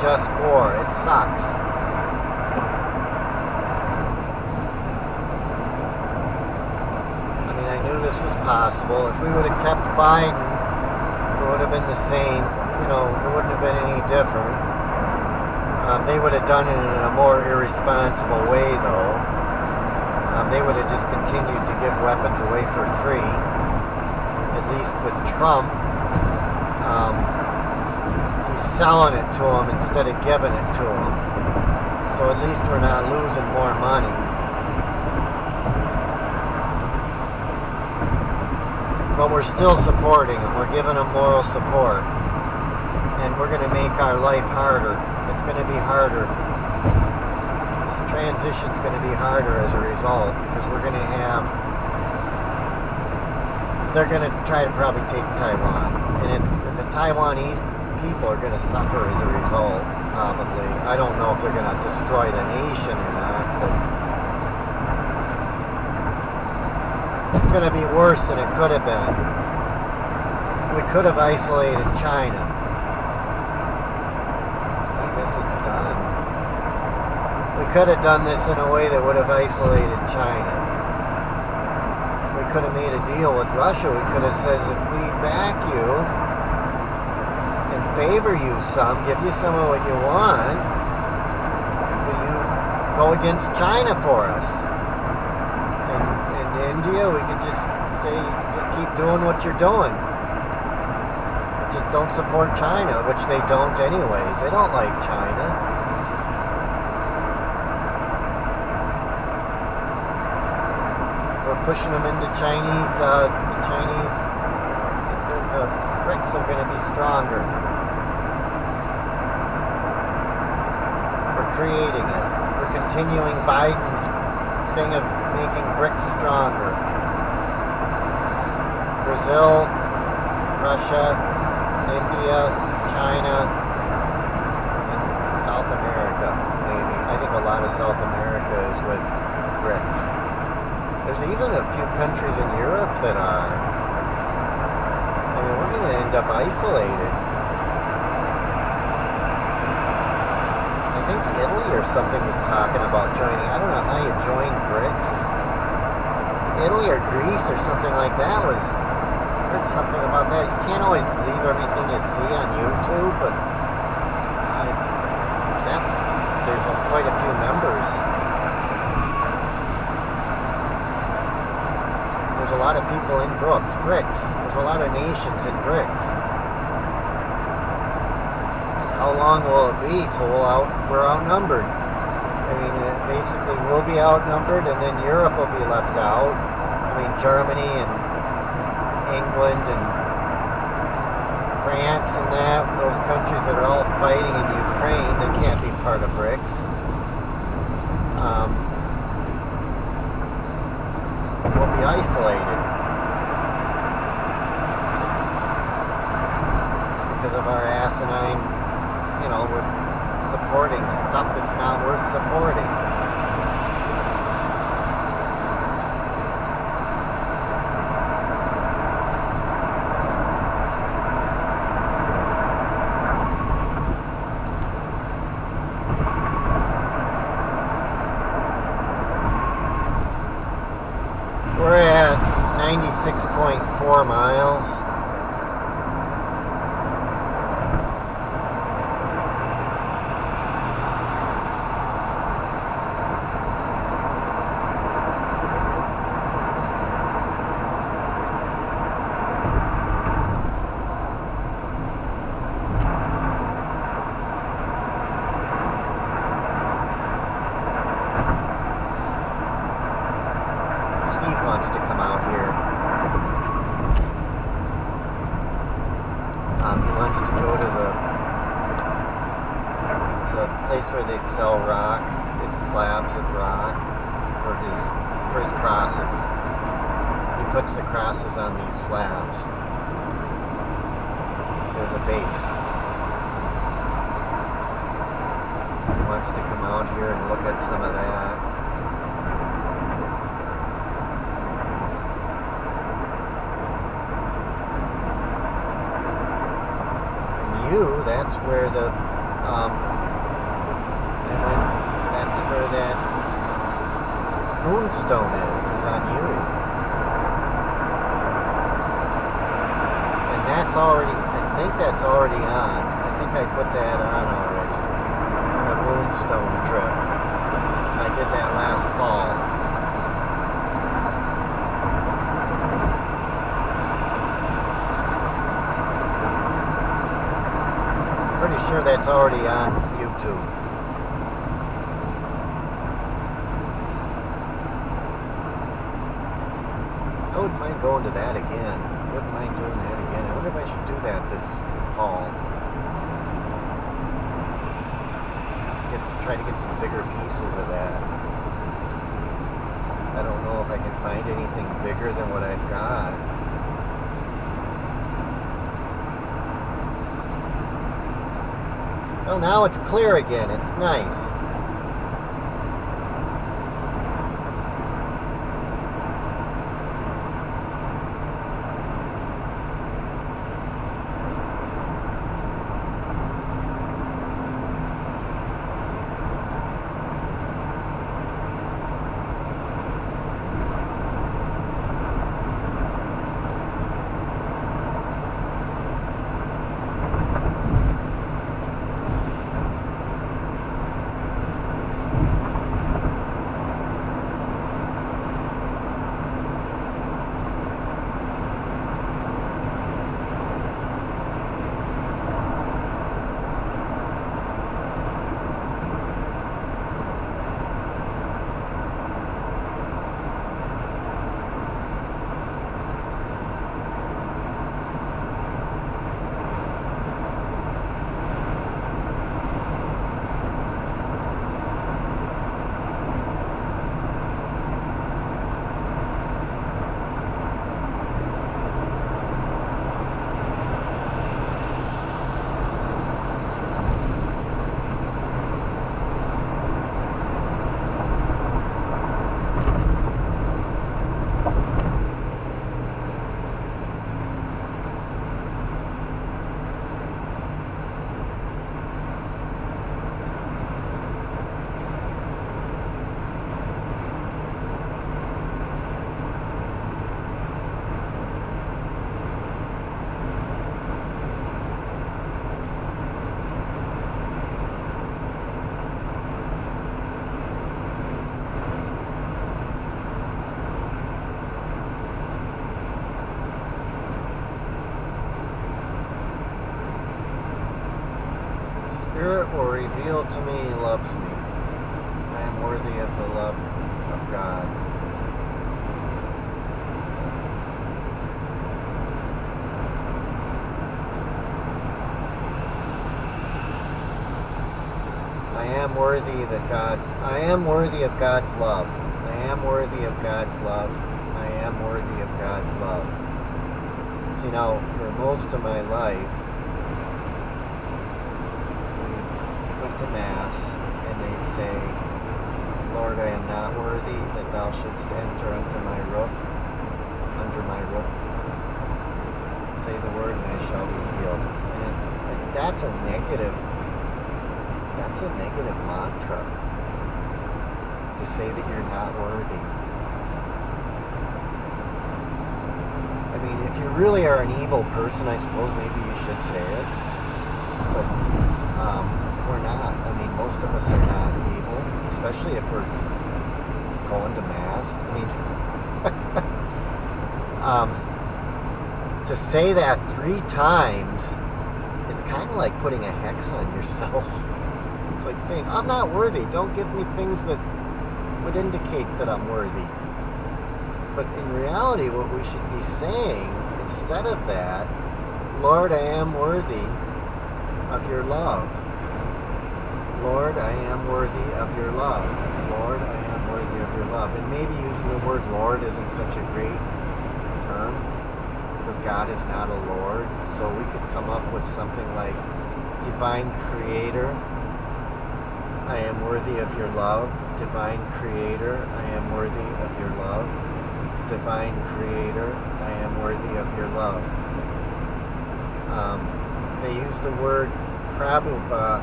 unjust war. It sucks. I mean, I knew this was possible. If we would have kept Biden, it would have been the same. You know, it wouldn't have been any different. They would have done it in a more irresponsible way, though. They would have just continued to give weapons away for free. At least with Trump, he's selling it to them instead of giving it to them. So at least we're not losing more money. But we're still supporting them. We're giving them moral support. And we're going to make our life harder. It's going to be harder. This transition's going to be harder as a result, because we're going to have... They're going to try to probably take Taiwan. And the Taiwanese people are going to suffer as a result, probably. I don't know if they're going to destroy the nation or not, but... It's going to be worse than it could have been. We could have isolated China. I guess it's done. We could have done this in a way that would have isolated China. We could have made a deal with Russia. We could have said, if we back you and favor you some, give you some of what you want, will you go against China for us? India, we could just say, just keep doing what you're doing. Just don't support China, which they don't anyways. They don't like China. We're pushing them into Chinese, the BRICS are going to be stronger. We're creating it. We're continuing Biden's thing of making BRICS stronger. Brazil, Russia, India, China, and South America, maybe. I think a lot of South America is with BRICS. There's even a few countries in Europe that are. I mean, we're going to end up isolated. I think Italy or something was talking about joining. I don't know how you join BRICS. Italy or Greece or something like that was... I heard something about that. You can't always believe everything you see on YouTube, but I guess there's quite a few members. There's a lot of people in BRICS. There's a lot of nations in BRICS. How long will it be till we're outnumbered? I mean, basically we'll be outnumbered, and then Europe will be left out. I mean, Germany and England and France and that, those countries that are all fighting in Ukraine, they can't be part of BRICS. We'll be isolated because of our asinine, you know, we're supporting stuff that's not worth supporting. We're at 96.4 miles. Wants to come out here. He wants to go to it's a place where they sell rock. It's slabs of rock for his crosses. He puts the crosses on these slabs. They're the base. He wants to come out here and look at some of that. That's where the moonstone is on you. And that's already, I think that's already on. I think I put that on already. The moonstone trip. I did that last fall. Pretty sure that's already on YouTube. I wouldn't mind going to that again. Wouldn't mind doing that again. I wonder if I should do that this fall. Try to get some bigger pieces of that. I don't know if I can find anything bigger than what I've got. Well, now it's clear again. It's nice. Spirit will reveal to me He loves me. I am worthy of the love of God. I am worthy of God's love. I am worthy of God's love. I am worthy of God's love. See, now, for most of my life, to Mass, and they say, Lord, I am not worthy that thou shouldst enter under my roof. Say the word and I shall be healed. And that's a negative mantra, to say that you're not worthy. I mean, if you really are an evil person, I suppose maybe you should say it, but we're not. I mean, most of us are not evil, especially if we're going to Mass. I mean, to say that 3 times is kind of like putting a hex on yourself. It's like saying, I'm not worthy. Don't give me things that would indicate that I'm worthy. But in reality, what we should be saying instead of that, Lord, I am worthy of your love. Lord, I am worthy of your love. Lord, I am worthy of your love. And maybe using the word Lord isn't such a great term, because God is not a Lord. So we could come up with something like Divine Creator, I am worthy of your love. Divine Creator, I am worthy of your love. Divine Creator, I am worthy of your love. They use the word Prabhupada